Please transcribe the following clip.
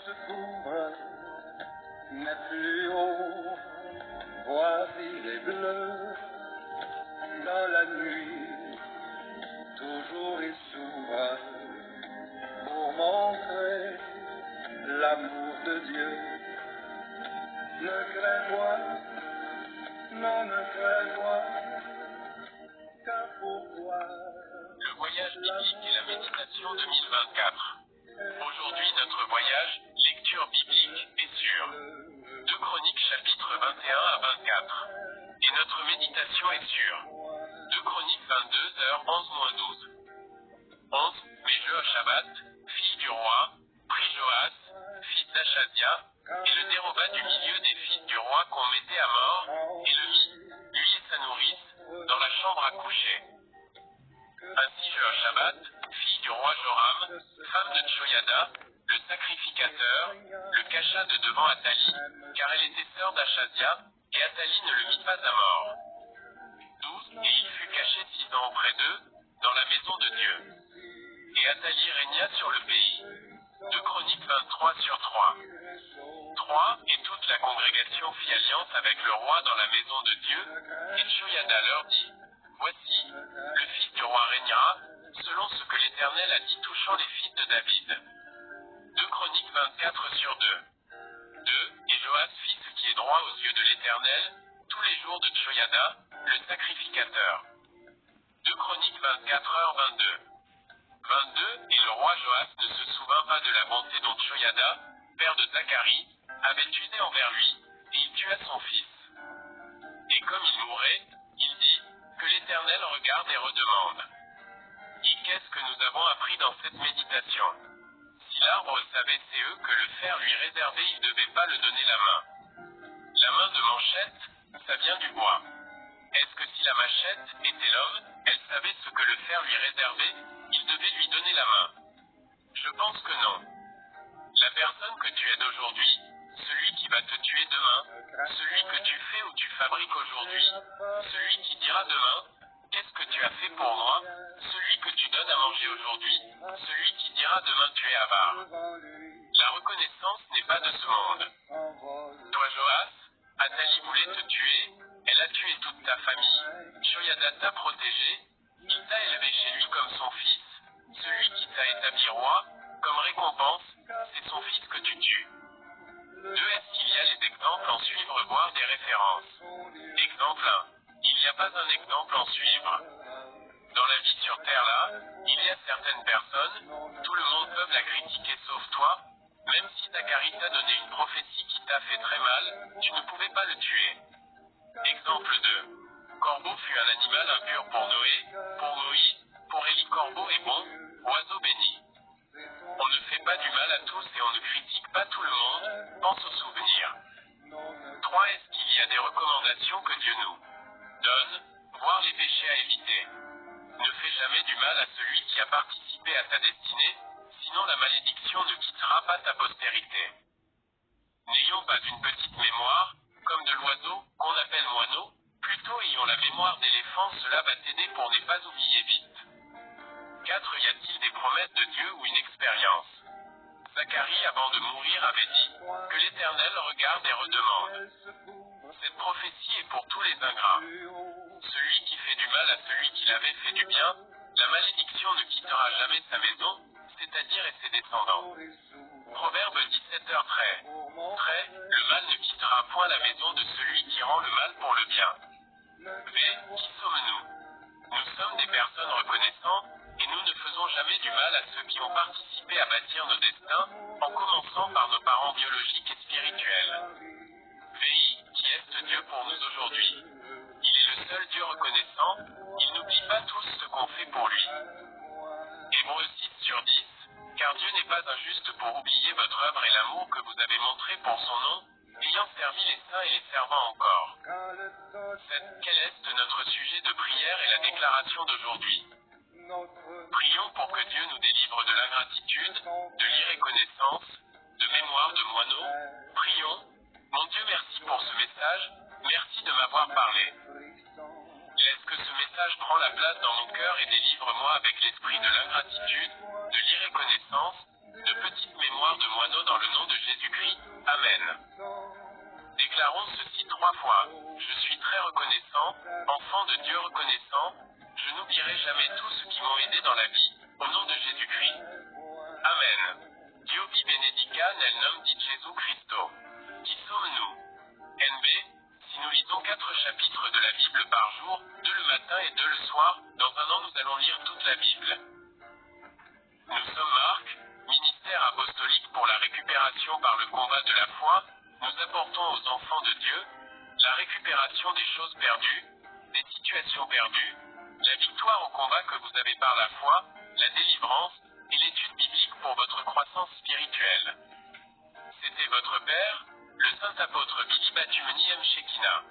se couvre, n'est plus haut. Voici les bleus dans la nuit, toujours ils s'ouvrent pour montrer l'amour de Dieu. Ne crains point, non ne crains point, car pour toi. Le voyage biblique et la méditation 2024. Aujourd'hui notre voyage, lecture biblique, est sur 2 Chroniques chapitres 21 à 24. Et notre méditation est sur 2 Chroniques 22h11-12. 11. Mais Jehoshaphat, fils du roi, prit Joas, fils d'Achazia, et le déroba du milieu des fils du roi qu'on mettait à mort, et le mit, lui et sa nourrice, dans la chambre à coucher. Ainsi Jehoshaphat, fille du roi Joram, femme de Tchoyada, le sacrificateur, le cacha de devant Athalie, car elle était sœur d'Achazia, et Athalie ne le mit pas à mort. 12. Et il fut caché 6 ans auprès d'eux, dans la maison de Dieu. Et Athalie régna sur le pays. 2 Chroniques 23/3. 3. Et toute la congrégation fit alliance avec le roi dans la maison de Dieu, et Tchoyada leur dit, voici, le fils du roi régnera, selon ce que l'Éternel a dit touchant les fils de David. 2 Chroniques 24/2. 2. Et Joas fit ce qui est droit aux yeux de l'Éternel, tous les jours de Tchoyada, le sacrificateur. 2 Chroniques 24h22. 22. Et le roi Joas ne se souvint pas de la bonté dont Tchoyada, père de Zacharie, avait usé envers lui, et il tua son fils. Et comme il mourait, il dit, que l'Éternel regarde et redemande. Et qu'est-ce que nous avons appris dans cette méditation? Si l'arbre savait c'est eux que le fer lui réservait, il ne devait pas le donner la main. La main de manchette, ça vient du bois. Est-ce que si la machette était l'homme, elle savait ce que le fer lui réservait, il devait lui donner la main? Je pense que non. La personne que tu aides aujourd'hui, celui qui va te tuer demain, celui que tu fais ou tu fabriques aujourd'hui, celui qui dira demain, qu'est-ce que tu as fait pour moi, celui que tu donnes à manger aujourd'hui, celui qui dira demain tu es avare. La reconnaissance n'est pas de ce monde. Toi Joas, Athalie voulait te tuer, elle a tué toute ta famille, Tchoyada t'a protégé, il t'a élevé chez lui comme son fils, celui qui t'a établi roi, comme récompense, c'est son fils que tu tues. 2. Est-ce qu'il y a les exemples en suivre, voire des références? Exemple 1. Il n'y a pas un exemple en suivre. Dans la vie sur terre là, il y a certaines personnes, tout le monde peut la critiquer sauf toi, même si Zacharie t'a donné une prophétie qui t'a fait très mal, tu ne pouvais pas le tuer. Exemple 2. Corbeau fut un animal impur pour Noé, pour Moïse, pour Élie. Corbeau est bon, oiseau béni. On ne fait pas du mal à tous et on ne critique pas tout le monde, pense aux souvenirs. 3. Est-ce qu'il y a des recommandations que Dieu nous donne, voire les péchés à éviter? Ne fais jamais du mal à celui qui a participé à ta destinée, sinon la malédiction ne quittera pas ta postérité. N'ayons pas une petite mémoire, comme de l'oiseau, qu'on appelle moineau, plutôt ayons la mémoire d'éléphant, cela va t'aider pour ne pas oublier vite. 4. Y a-t-il des promesses de Dieu ou une expérience? Zacharie avant de mourir avait dit, que l'Éternel regarde et redemande. Cette prophétie est pour tous les ingrats. Celui qui fait du mal à celui qui l'avait fait du bien, la malédiction ne quittera jamais sa maison, c'est-à-dire et ses descendants. Proverbe 17h13. Le mal ne quittera point la maison de celui qui rend le mal pour le bien. V. Qui sommes-nous? Nous sommes des personnes reconnaissantes, et nous ne faisons jamais du mal à ceux qui ont participé à bâtir nos destins, en commençant par nos parents biologiques et spirituels. VI. Qui est Dieu pour nous aujourd'hui? Il est le seul Dieu reconnaissant, il n'oublie pas tous ce qu'on fait pour lui. Hébreux 6/10. Car Dieu n'est pas injuste pour oublier votre œuvre et l'amour que vous avez montré pour son nom, ayant servi les saints et les servants encore. 7. Quel est notre sujet de prière et la déclaration d'aujourd'hui? Prions pour que Dieu nous délivre de l'ingratitude, de l'irreconnaissance, de mémoire de moineaux. Prions. Mon Dieu, merci pour ce message, merci de m'avoir parlé. Laisse que ce message prend la place dans mon cœur et délivre-moi avec l'esprit de l'ingratitude, de l'irreconnaissance, de petites mémoires de moineaux dans le nom de Jésus-Christ. Amen. Déclarons ceci 3 fois. Je suis très reconnaissant, enfant de Dieu reconnaissant. Je n'oublierai jamais tous ceux qui m'ont aidé dans la vie, au nom de Jésus-Christ. Amen. Dio vi benedica nel nom di Gesù Cristo. Qui sommes-nous? NB, si nous lisons 4 chapitres de la Bible par jour, 2 le matin et 2 le soir, dans un an nous allons lire toute la Bible. Nous sommes Marc, ministère apostolique pour la récupération par le combat de la foi. Nous apportons aux enfants de Dieu la récupération des choses perdues, des situations perdues, la victoire au combat que vous avez par la foi, la délivrance, et l'étude biblique pour votre croissance spirituelle. C'était votre père, le saint apôtre Billy Batumeni M. Shekina.